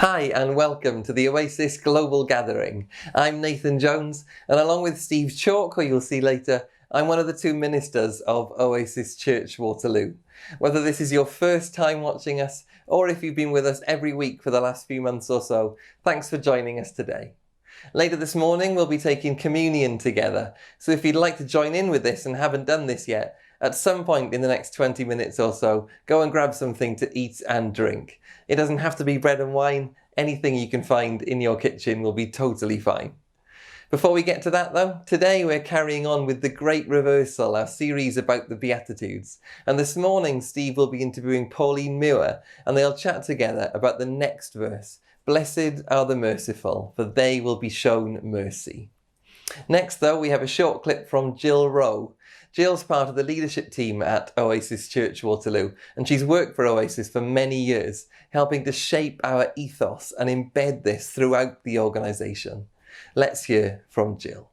Hi and welcome to the Oasis Global Gathering. I'm Nathan Jones, and along with Steve Chalke, who you'll see later, I'm one of the two ministers of Oasis Church Waterloo. Whether this is your first time watching us, or if you've been with us every week for the last few months or so, thanks for joining us today. Later this morning, we'll be taking communion together, so if you'd like to join in with this and haven't done this yet, at some point in the next 20 minutes or so, go and grab something to eat and drink. It doesn't have to be bread and wine. Anything you can find in your kitchen will be totally fine. Before we get to that though, today we're carrying on with the Great Reversal, our series about the Beatitudes. And this morning, Steve will be interviewing Pauline Muir, and they'll chat together about the next verse. Blessed are the merciful, for they will be shown mercy. Next though, we have a short clip from Jill Rowe. Jill's part of the leadership team at Oasis Church Waterloo, and she's worked for Oasis for many years, helping to shape our ethos and embed this throughout the organisation. Let's hear from Jill.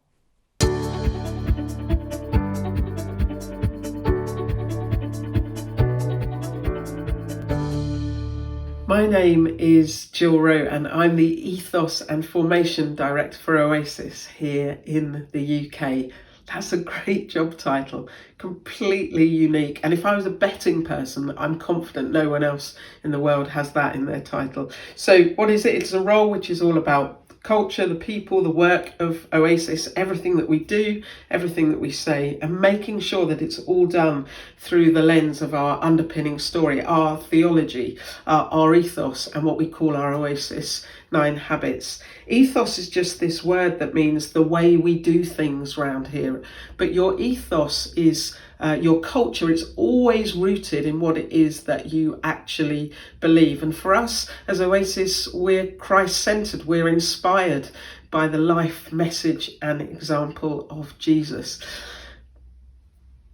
My name is Jill Rowe and I'm the Ethos and Formation Director for Oasis here in the UK. That's a great job title, completely unique. And if I was a betting person, I'm confident no one else in the world has that in their title. So what is it? It's a role which is all about culture, the people, the work of Oasis, everything that we do, everything that we say, and making sure that it's all done through the lens of our underpinning story, our theology, our ethos, and what we call our Oasis 9 habits. Ethos is just this word that means the way we do things around here. But your ethos is your culture. It's always rooted in what it is that you actually believe. And for us as Oasis, we're Christ-centered. We're inspired by the life, message and example of Jesus.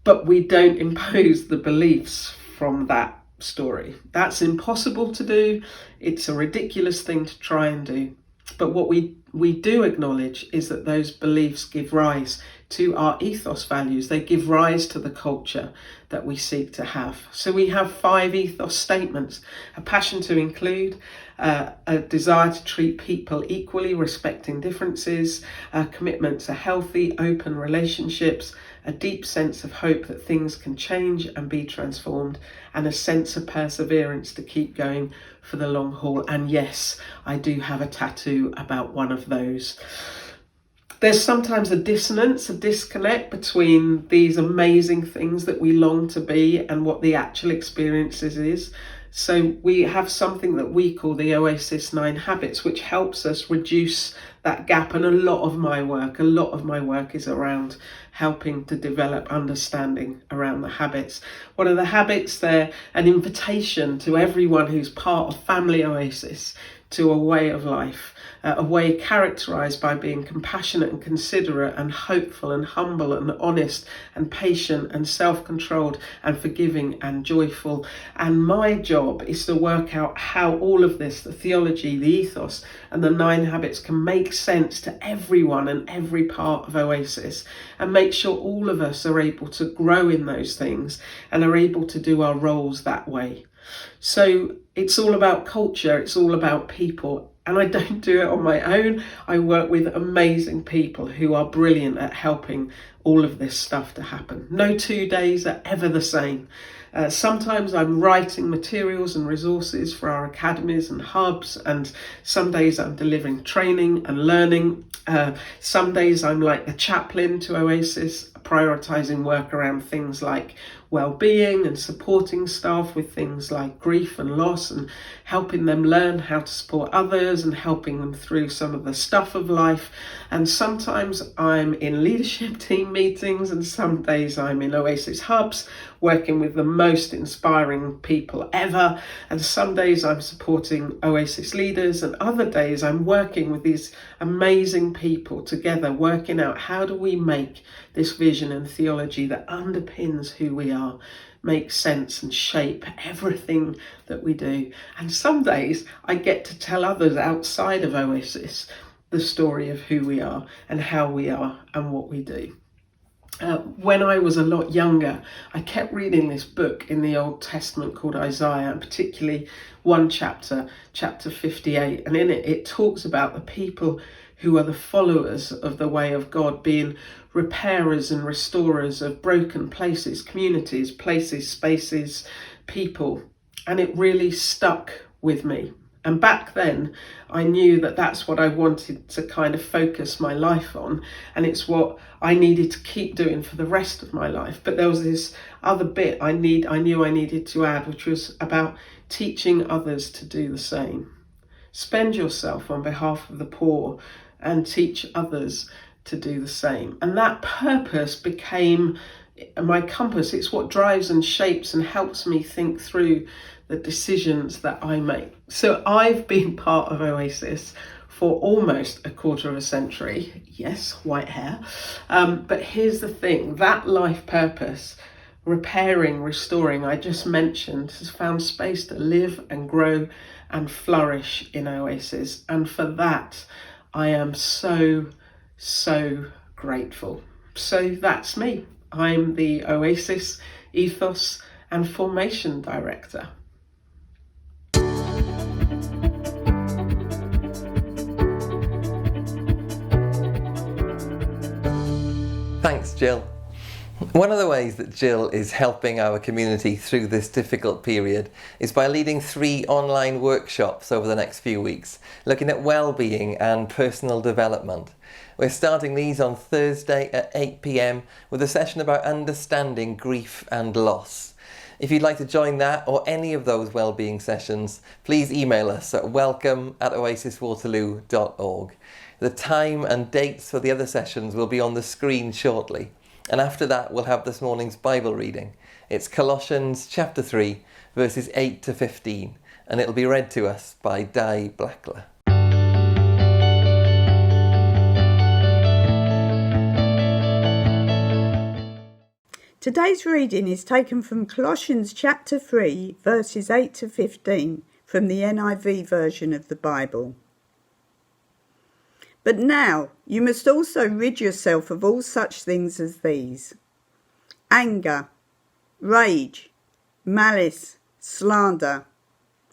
But we don't impose the beliefs from that story. That's impossible to do. It's a ridiculous thing to try and do. But what we do acknowledge is that those beliefs give rise to our ethos values. They give rise to the culture that we seek to have. So we have 5 ethos statements: a passion to include, a desire to treat people equally, respecting differences, a commitment to healthy, open relationships, a deep sense of hope that things can change and be transformed, and a sense of perseverance to keep going for the long haul. And yes, I do have a tattoo about one of those. There's sometimes a dissonance, a disconnect between these amazing things that we long to be and what the actual experiences is. So we have something that we call the Oasis 9 habits, which helps us reduce that gap. And a lot of my work is around helping to develop understanding around the habits. What are the habits? They're an invitation to everyone who's part of Family Oasis to a way of life, a way characterised by being compassionate and considerate and hopeful and humble and honest and patient and self-controlled and forgiving and joyful. And my job is to work out how all of this, the theology, the ethos and the 9 habits, can make sense to everyone and every part of Oasis, and make sure all of us are able to grow in those things and are able to do our roles that way. So it's all about culture, it's all about people, and I don't do it on my own. I work with amazing people who are brilliant at helping all of this stuff to happen. No 2 days are ever the same. Sometimes I'm writing materials and resources for our academies and hubs, and some days I'm delivering training and learning. Some days I'm like the chaplain to Oasis, prioritising work around things like well-being and supporting staff with things like grief and loss, and helping them learn how to support others and helping them through some of the stuff of life. And sometimes I'm in leadership team meetings, and some days I'm in Oasis hubs working with the most inspiring people ever, and some days I'm supporting Oasis leaders, and other days I'm working with these amazing people together, working out how do we make this vision and theology that underpins who we are make sense and shape everything that we do. And some days I get to tell others outside of Oasis the story of who we are and how we are and what we do. When I was a lot younger, I kept reading this book in the Old Testament called Isaiah, and particularly one chapter, chapter 58. And in it, it talks about the people who are the followers of the way of God, being repairers and restorers of broken places, communities, places, spaces, people. And it really stuck with me. And back then, I knew that that's what I wanted to kind of focus my life on. And it's what I needed to keep doing for the rest of my life. But there was this other bit I knew I needed to add, which was about teaching others to do the same. Spend yourself on behalf of the poor and teach others to do the same. And that purpose became my compass. It's what drives and shapes and helps me think through the decisions that I make. So I've been part of Oasis for almost a quarter of a century. Yes, white hair. But here's the thing, that life purpose, repairing, restoring, I just mentioned, has found space to live and grow and flourish in Oasis. And for that, I am so grateful. So that's me. I'm the Oasis Ethos and Formation Director. Thanks, Jill. One of the ways that Jill is helping our community through this difficult period is by leading 3 online workshops over the next few weeks, looking at well-being and personal development. We're starting these on Thursday at 8 p.m. with a session about understanding grief and loss. If you'd like to join that or any of those well-being sessions, please email us at welcome@oasiswaterloo.org. The time and dates for the other sessions will be on the screen shortly. And after that, we'll have this morning's Bible reading. It's Colossians chapter 3, verses 8 to 15, and it'll be read to us by Di Blackler. Today's reading is taken from Colossians chapter 3, verses 8 to 15, from the NIV version of the Bible. But now you must also rid yourself of all such things as these: anger, rage, malice, slander,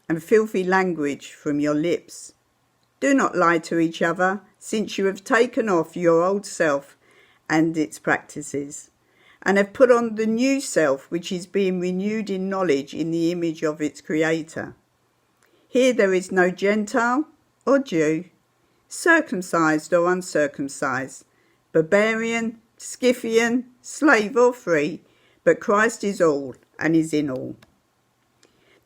and filthy language from your lips. Do not lie to each other, since you have taken off your old self and its practices, and have put on the new self, which is being renewed in knowledge in the image of its Creator. Here there is no Gentile or Jew, circumcised or uncircumcised, barbarian, Scythian, slave or free, but Christ is all and is in all.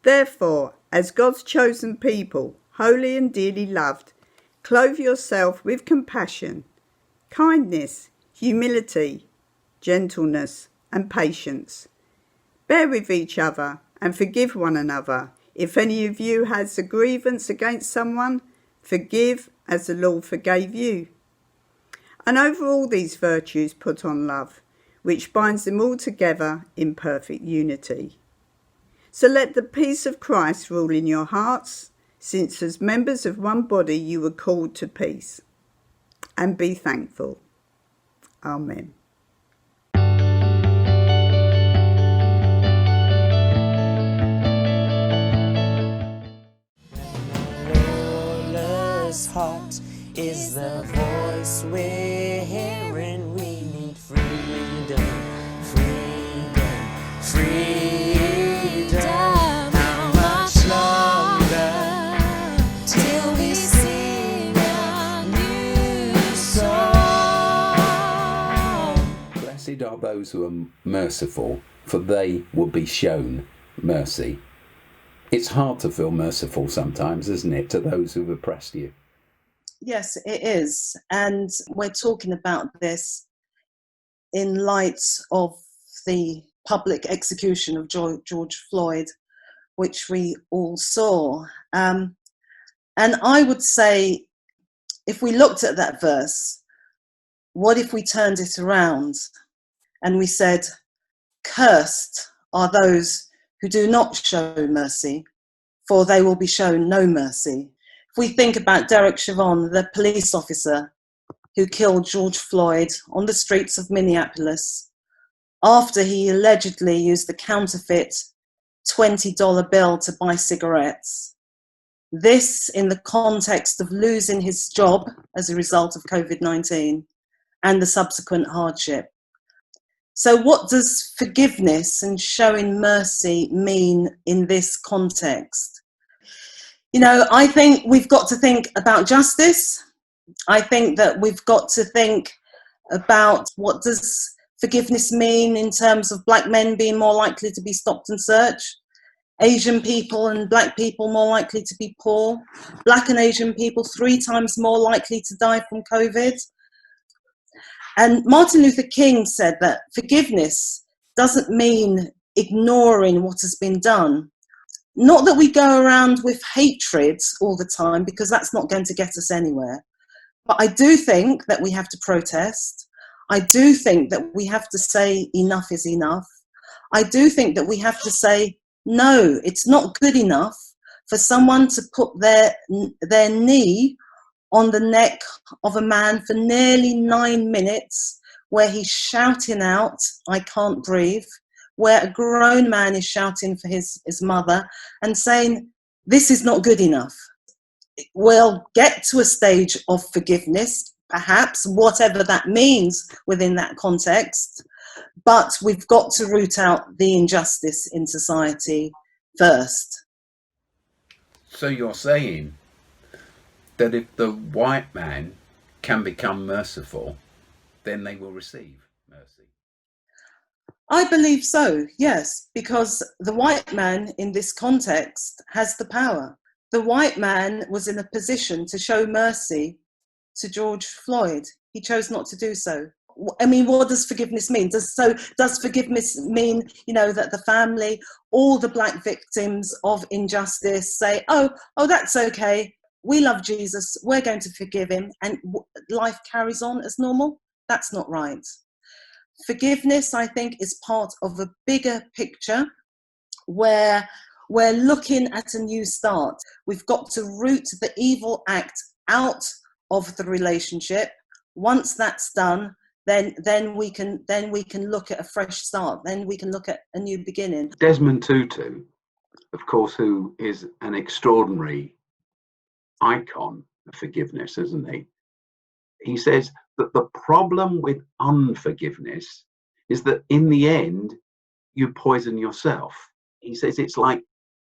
Therefore, as God's chosen people, holy and dearly loved, clothe yourself with compassion, kindness, humility, gentleness, and patience. Bear with each other and forgive one another. If any of you has a grievance against someone, forgive as the Lord forgave you. And over all these virtues put on love, which binds them all together in perfect unity. So let the peace of Christ rule in your hearts, since as members of one body you were called to peace. And be thankful. Amen. Heart is the voice we're hearing. We need freedom, freedom, freedom. How much longer till we sing a new song? Blessed are those who are merciful, for they will be shown mercy. It's hard to feel merciful sometimes, isn't it, to those who've oppressed you? Yes, it is. And we're talking about this in light of the public execution of George Floyd, which we all saw. And I would say, if we looked at that verse, what if we turned it around and we said, cursed are those who do not show mercy, for they will be shown no mercy. If we think about Derek Chauvin, the police officer who killed George Floyd on the streets of Minneapolis after he allegedly used the counterfeit $20 bill to buy cigarettes. This in the context of losing his job as a result of COVID-19 and the subsequent hardship. So what does forgiveness and showing mercy mean in this context? You know, I think we've got to think about justice. I think that we've got to think about what does forgiveness mean in terms of black men being more likely to be stopped and searched, Asian people and black people more likely to be poor, black and Asian people 3 times more likely to die from COVID. And Martin Luther King said that forgiveness doesn't mean ignoring what has been done. Not that we go around with hatred all the time, because that's not going to get us anywhere. But I do think that we have to protest. I do think that we have to say enough is enough. I do think that we have to say, no, it's not good enough for someone to put their knee on the neck of a man for nearly 9 minutes, where he's shouting out, I can't breathe, where a grown man is shouting for his mother and saying, this is not good enough. We'll get to a stage of forgiveness, perhaps, whatever that means within that context, but we've got to root out the injustice in society first. So you're saying that if the white man can become merciful, then they will receive mercy? I believe so, yes, because the white man in this context has the power. The white man was in a position to show mercy to George Floyd. He chose not to do so. I mean, what does forgiveness mean? Does forgiveness mean, you know, that the family, all the black victims of injustice say, oh, that's okay. We love Jesus. We're going to forgive him. And life carries on as normal? That's not right. Forgiveness, I think, is part of a bigger picture where we're looking at a new start. We've got to root the evil act out of the relationship. Once that's done, then we can look at a fresh start. Then we can look at a new beginning. Desmond Tutu, of course, who is an extraordinary icon of forgiveness, isn't he? He says that the problem with unforgiveness is that in the end, you poison yourself. He says it's like,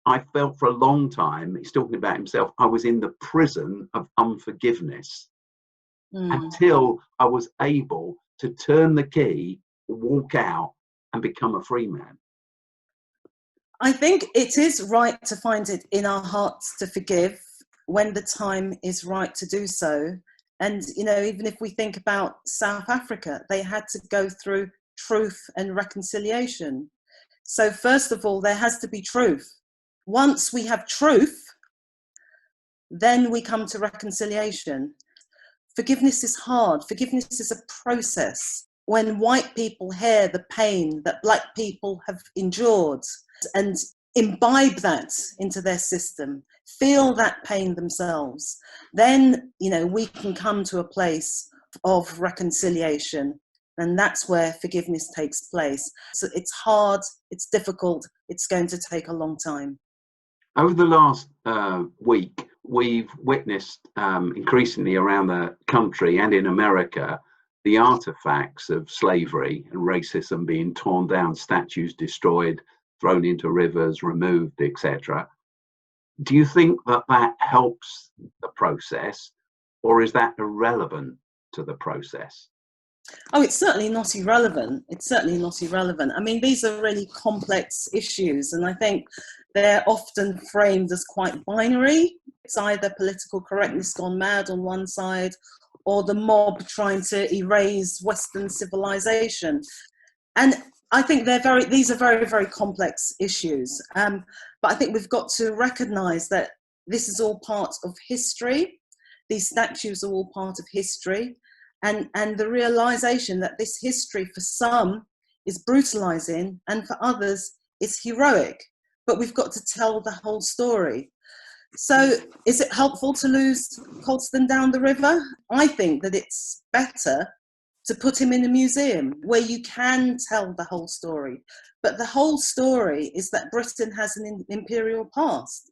I felt for a long time, he's talking about himself, I was in the prison of unforgiveness until I was able to turn the key, walk out and become a free man. I think it is right to find it in our hearts to forgive when the time is right to do so. And, you know, even if we think about South Africa, they had to go through truth and reconciliation. So first of all, there has to be truth. Once we have truth, then we come to reconciliation. Forgiveness is hard. Forgiveness is a process. When white people hear the pain that black people have endured and imbibe that into their system, feel that pain themselves, then, you know, we can come to a place of reconciliation. And that's where forgiveness takes place. So it's hard, it's difficult, it's going to take a long time. Over the last week, we've witnessed increasingly around the country and in America, the artifacts of slavery and racism being torn down, statues destroyed, thrown into rivers, removed, etc. Do you think that helps the process, or is that irrelevant to the process? Oh, it's certainly not irrelevant. It's certainly not irrelevant. I mean, these are really complex issues, and I think they're often framed as quite binary. It's either political correctness gone mad on one side, or the mob trying to erase Western civilization. And I think these are very, very complex issues. But I think we've got to recognise that this is all part of history. These statues are all part of history. And the realisation that this history for some is brutalising and for others it's heroic. But we've got to tell the whole story. So is it helpful to lose Colston down the river? I think that it's better to put him in a museum where you can tell the whole story. But the whole story is that Britain has an imperial past.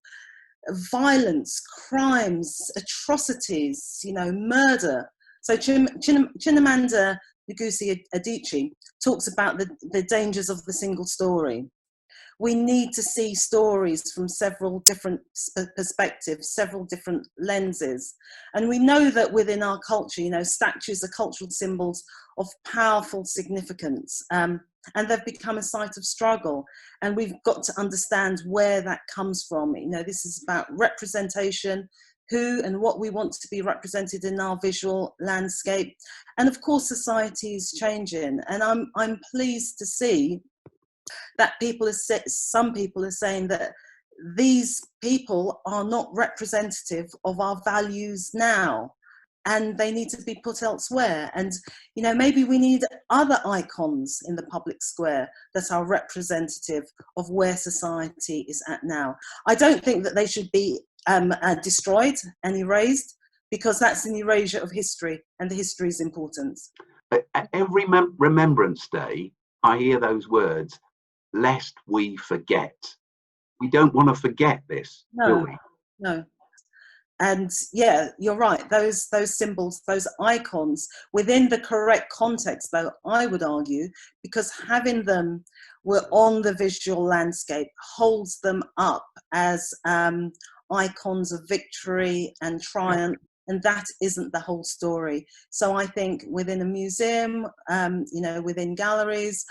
Violence, crimes, atrocities, murder. So Chimamanda Ngozi Adichie talks about the dangers of the single story. We need to see stories from several different perspectives, several different lenses. And we know that within our culture, statues are cultural symbols of powerful significance. And they've become a site of struggle. And we've got to understand where that comes from. This is about representation, who and what we want to be represented in our visual landscape. And of course, society is changing. And I'm pleased to see that some people are saying that these people are not representative of our values now, and they need to be put elsewhere. And maybe we need other icons in the public square that are representative of where society is at now. I don't think that they should be destroyed and erased, because that's an erasure of history, and the history is important. At every Remembrance Day, I hear those words, lest we forget. We don't want to forget this, do we? No. And yeah, you're right. Those symbols, those icons, within the correct context, though, I would argue, because having them were on the visual landscape holds them up as icons of victory and triumph. And that isn't the whole story. So I think within a museum, within galleries,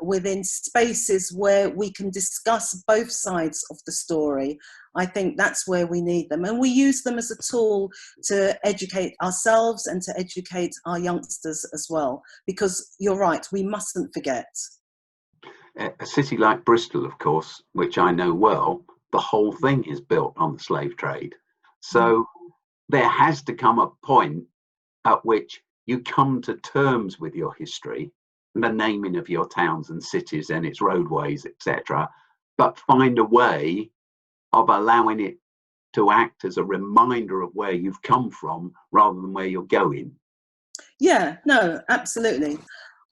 within spaces where we can discuss both sides of the story, I think that's where we need them. And we use them as a tool to educate ourselves and to educate our youngsters as well. Because you're right, we mustn't forget. A city like Bristol, of course, which I know well, the whole thing is built on the slave trade. So there has to come a point at which you come to terms with your history, the naming of your towns and cities and its roadways, etc., but find a way of allowing it to act as a reminder of where you've come from rather than where you're going. Yeah, no, absolutely.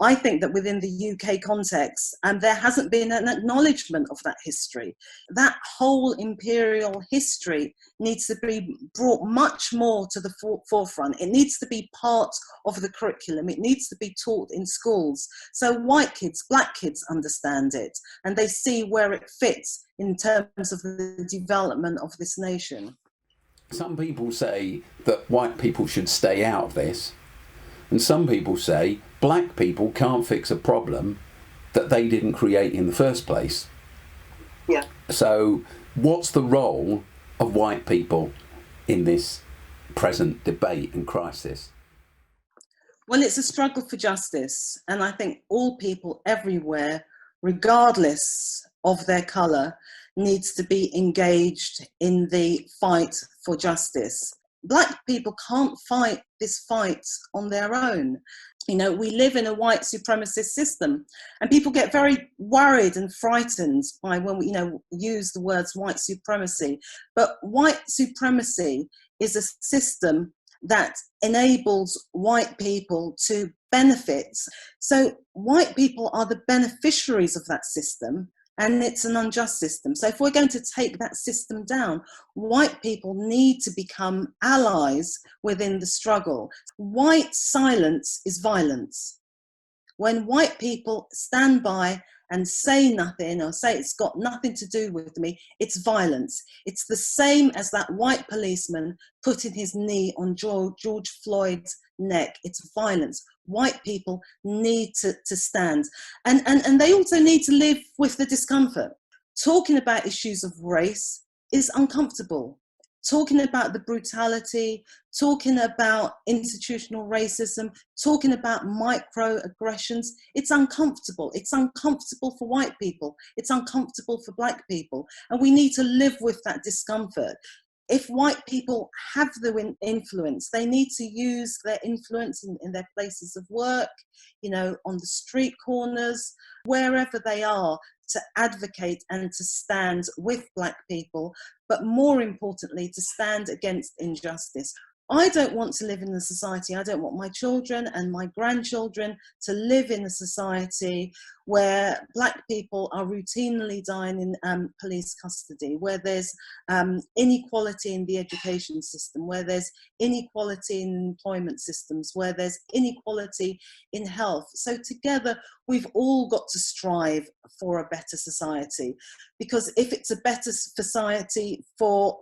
I think that within the UK context, there hasn't been an acknowledgement of that history. That whole imperial history needs to be brought much more to the forefront. It needs to be part of the curriculum. It needs to be taught in schools. So white kids, black kids understand it, and they see where it fits in terms of the development of this nation. Some people say that white people should stay out of this. And some people say black people can't fix a problem that they didn't create in the first place. Yeah. So what's the role of white people in this present debate and crisis? Well, it's a struggle for justice. And I think all people everywhere, regardless of their colour, needs to be engaged in the fight for justice. Black people can't fight this fight on their own. We live in a white supremacist system, and people get very worried and frightened by when we, use the words white supremacy. But white supremacy is a system that enables white people to benefit. So white people are the beneficiaries of that system, and it's an unjust system. So if we're going to take that system down, white people need to become allies within the struggle. White silence is violence. When white people stand by and say nothing or say it's got nothing to do with me, it's violence. It's the same as that white policeman putting his knee on George Floyd's neck. It's violence. White people need to stand. And they also need to live with the discomfort. Talking about issues of race is uncomfortable. Talking about the brutality, talking about institutional racism, talking about microaggressions, it's uncomfortable. It's uncomfortable for white people. It's uncomfortable for black people. And we need to live with that discomfort. if white people have the influence, they need to use their influence in their places of work, on the street corners, wherever they are, to advocate and to stand with black people, but more importantly, to stand against injustice. I don't want to live in a society, I don't want my children and my grandchildren to live in a society where black people are routinely dying in police custody, where there's inequality in the education system, where there's inequality in employment systems, where there's inequality in health. So together, we've all got to strive for a better society, because if it's a better society for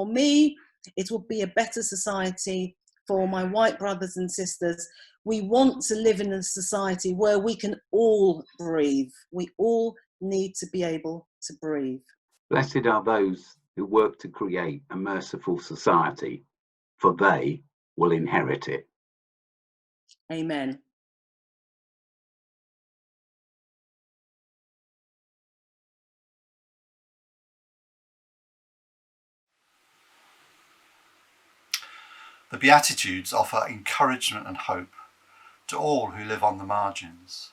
me, it will be a better society for my white brothers and sisters. We want to live in a society where we can all breathe. We all need to be able to breathe. Blessed are those who work to create a merciful society, for they will inherit it. Amen. The Beatitudes offer encouragement and hope to all who live on the margins.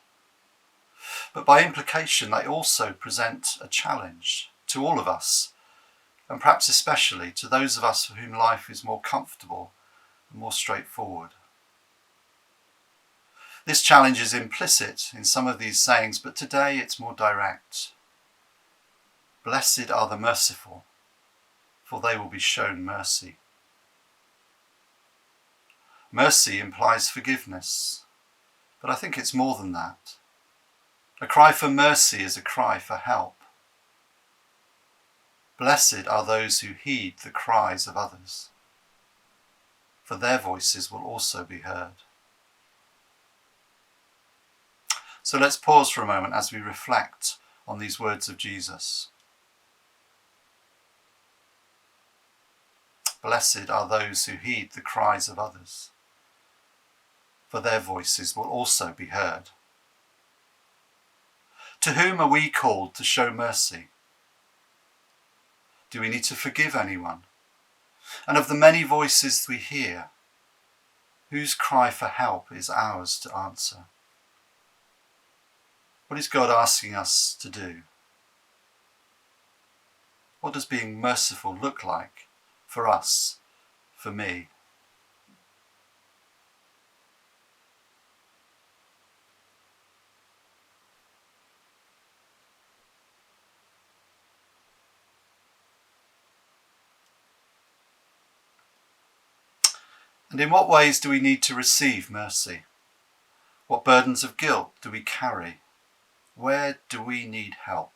But by implication, they also present a challenge to all of us, and perhaps especially to those of us for whom life is more comfortable and more straightforward. This challenge is implicit in some of these sayings, but today it's more direct. Blessed are the merciful, for they will be shown mercy. Mercy implies forgiveness, but I think it's more than that. A cry for mercy is a cry for help. Blessed are those who heed the cries of others, for their voices will also be heard. So let's pause for a moment as we reflect on these words of Jesus. Blessed are those who heed the cries of others, for their voices will also be heard. To whom are we called to show mercy? Do we need to forgive anyone? And of the many voices we hear, whose cry for help is ours to answer? What is God asking us to do? What does being merciful look like for us, for me? And in what ways do we need to receive mercy? What burdens of guilt do we carry? Where do we need help?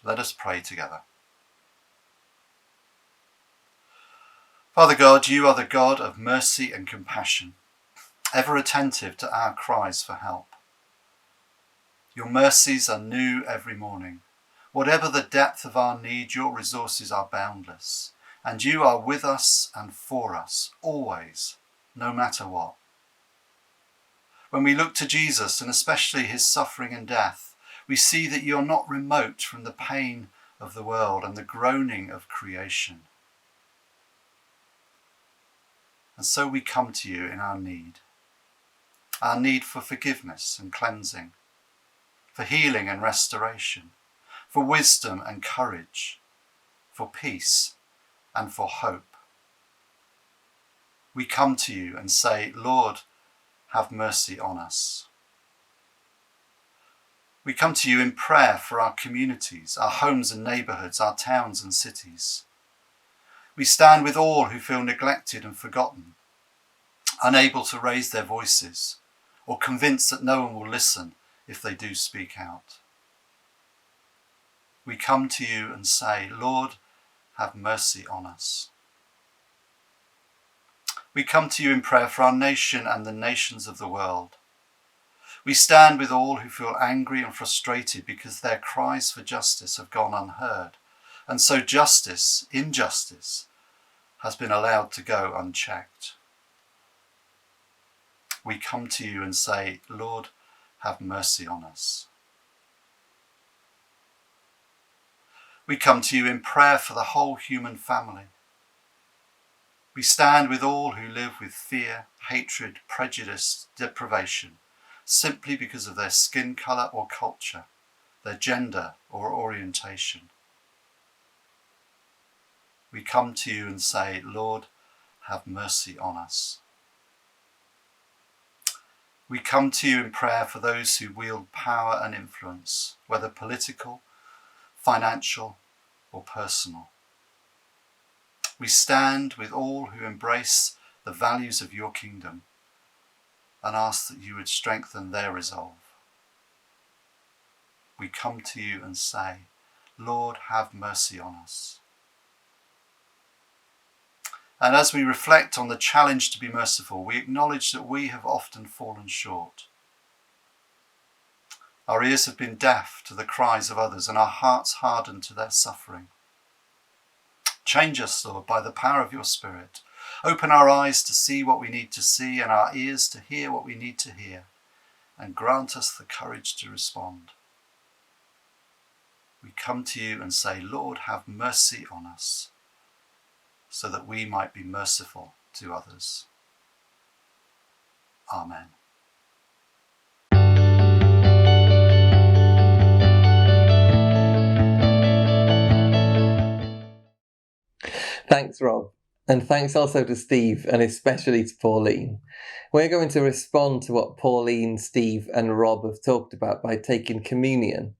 Let us pray together. Father God, you are the God of mercy and compassion, ever attentive to our cries for help. Your mercies are new every morning. Whatever the depth of our need, your resources are boundless, and you are with us and for us, always, no matter what. When we look to Jesus, and especially his suffering and death, we see that you're not remote from the pain of the world and the groaning of creation. And so we come to you in our need for forgiveness and cleansing, for healing and restoration, for wisdom and courage, for peace and for hope. We come to you and say, Lord, have mercy on us. We come to you in prayer for our communities, our homes and neighbourhoods, our towns and cities. We stand with all who feel neglected and forgotten, unable to raise their voices, or convinced that no one will listen if they do speak out. We come to you and say, Lord, have mercy on us. We come to you in prayer for our nation and the nations of the world. We stand with all who feel angry and frustrated because their cries for justice have gone unheard, and so injustice, has been allowed to go unchecked. We come to you and say, Lord, have mercy on us. We come to you in prayer for the whole human family. We stand with all who live with fear, hatred, prejudice, deprivation, simply because of their skin colour or culture, their gender or orientation. We come to you and say, Lord, have mercy on us. We come to you in prayer for those who wield power and influence, whether political, financial, or personal. We stand with all who embrace the values of your kingdom and ask that you would strengthen their resolve. We come to you and say, Lord, have mercy on us. And as we reflect on the challenge to be merciful, we acknowledge that we have often fallen short. Our ears have been deaf to the cries of others and our hearts hardened to their suffering. Change us, Lord, by the power of your Spirit. Open our eyes to see what we need to see and our ears to hear what we need to hear, and grant us the courage to respond. We come to you and say, Lord, have mercy on us, so that we might be merciful to others. Amen. Thanks, Rob. And thanks also to Steve and especially to Pauline. We're going to respond to what Pauline, Steve and Rob have talked about by taking communion.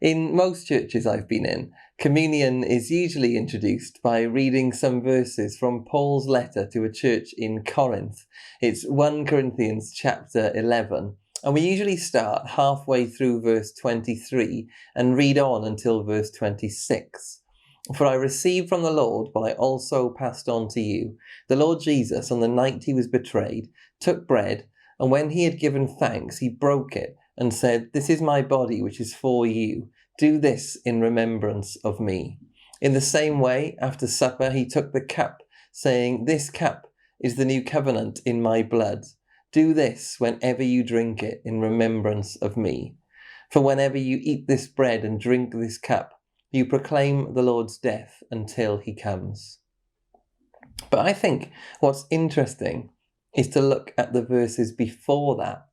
In most churches I've been in, communion is usually introduced by reading some verses from Paul's letter to a church in Corinth. It's 1 Corinthians chapter 11. And we usually start halfway through verse 23 and read on until verse 26. For I received from the Lord what I also passed on to you. The Lord Jesus, on the night he was betrayed, took bread, and when he had given thanks, he broke it and said, This is my body, which is for you. Do this in remembrance of me. In the same way, after supper, he took the cup, saying, This cup is the new covenant in my blood. Do this whenever you drink it in remembrance of me. For whenever you eat this bread and drink this cup, you proclaim the Lord's death until he comes. But I think what's interesting is to look at the verses before that.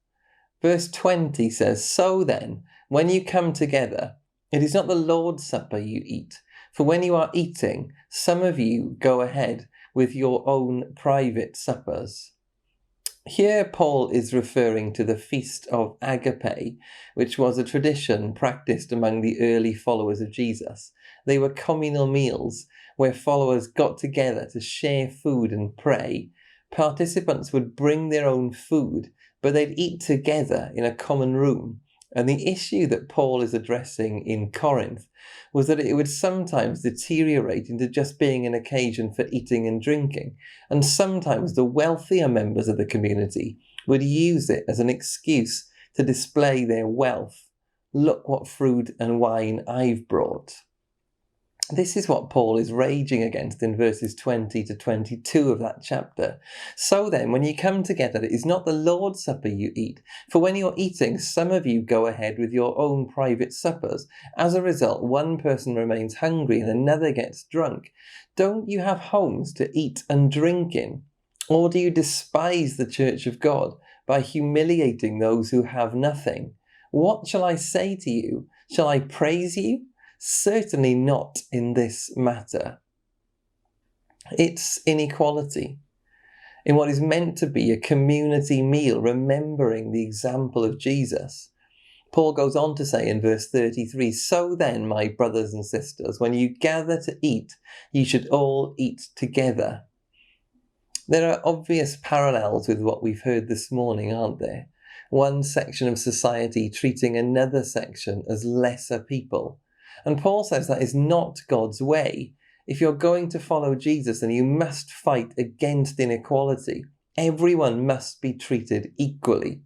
Verse 20 says, So then, when you come together, it is not the Lord's Supper you eat. For when you are eating, some of you go ahead with your own private suppers. Here Paul is referring to the Feast of Agape, which was a tradition practiced among the early followers of Jesus. They were communal meals where followers got together to share food and pray. Participants would bring their own food, but they'd eat together in a common room. And the issue that Paul is addressing in Corinth was that it would sometimes deteriorate into just being an occasion for eating and drinking. And sometimes the wealthier members of the community would use it as an excuse to display their wealth. Look what food and wine I've brought. This is what Paul is raging against in verses 20 to 22 of that chapter. So then, when you come together, it is not the Lord's Supper you eat. For when you're eating, some of you go ahead with your own private suppers. As a result, one person remains hungry and another gets drunk. Don't you have homes to eat and drink in? Or do you despise the church of God by humiliating those who have nothing? What shall I say to you? Shall I praise you? Certainly not in this matter. It's inequality in what is meant to be a community meal, remembering the example of Jesus. Paul goes on to say in verse 33, So then, my brothers and sisters, when you gather to eat, you should all eat together. There are obvious parallels with what we've heard this morning, aren't there? One section of society treating another section as lesser people. And Paul says that is not God's way. If you're going to follow Jesus, then you must fight against inequality. Everyone must be treated equally.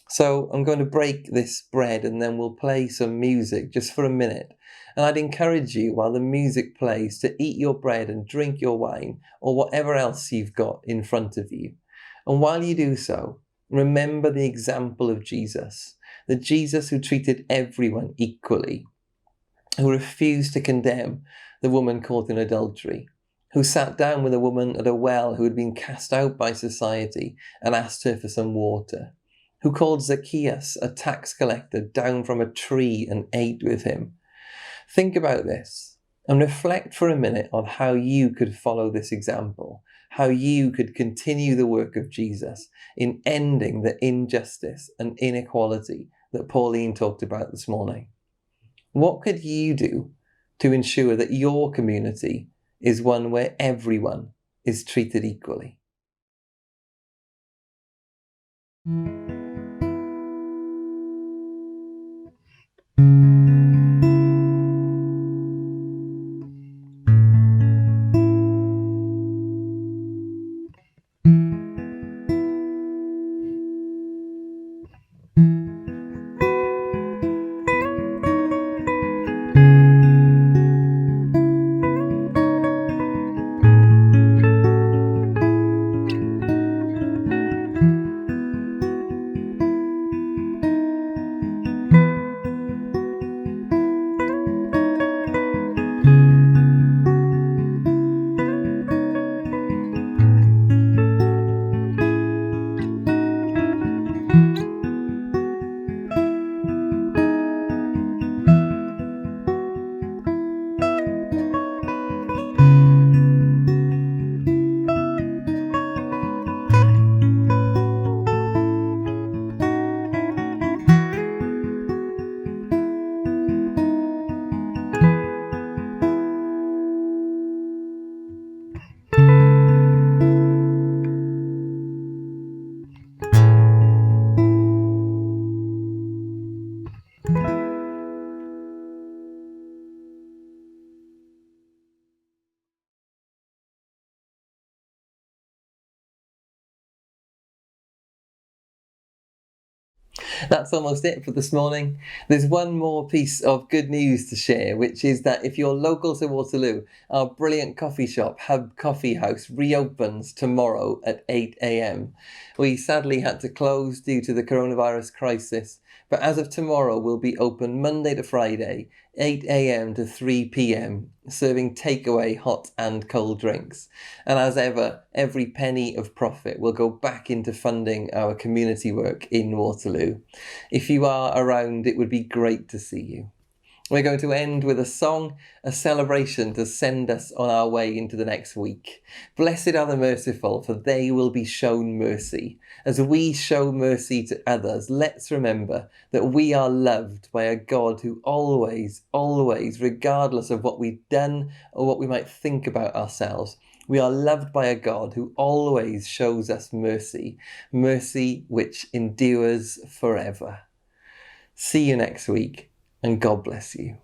So I'm going to break this bread and then we'll play some music just for a minute. And I'd encourage you, while the music plays, to eat your bread and drink your wine or whatever else you've got in front of you. And while you do so, remember the example of Jesus, the Jesus who treated everyone equally, who refused to condemn the woman caught in adultery, who sat down with a woman at a well who had been cast out by society and asked her for some water, who called Zacchaeus, a tax collector, down from a tree and ate with him. Think about this and reflect for a minute on how you could follow this example, how you could continue the work of Jesus in ending the injustice and inequality that Pauline talked about this morning. What could you do to ensure that your community is one where everyone is treated equally? That's almost it for this morning. There's one more piece of good news to share, which is that if you're local to Waterloo, our brilliant coffee shop, Hub Coffee House, reopens tomorrow at 8 a.m. We sadly had to close due to the coronavirus crisis, but as of tomorrow, we'll be open Monday to Friday, 8 a.m. to 3 p.m, serving takeaway hot and cold drinks. And as ever, every penny of profit will go back into funding our community work in Waterloo. If you are around, it would be great to see you. We're going to end with a song, a celebration to send us on our way into the next week. Blessed are the merciful, for they will be shown mercy. As we show mercy to others, let's remember that we are loved by a God who always, regardless of what we've done or what we might think about ourselves, we are loved by a God who always shows us mercy, mercy which endures forever. See you next week. And God bless you.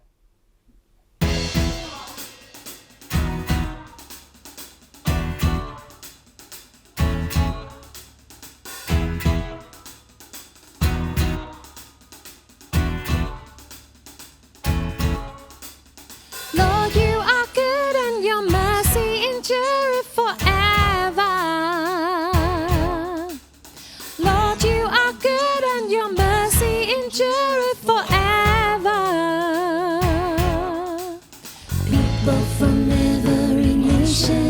Lord, you are good and your mercy endureth forever. Lord, you are good and your mercy endureth forever. People from every nation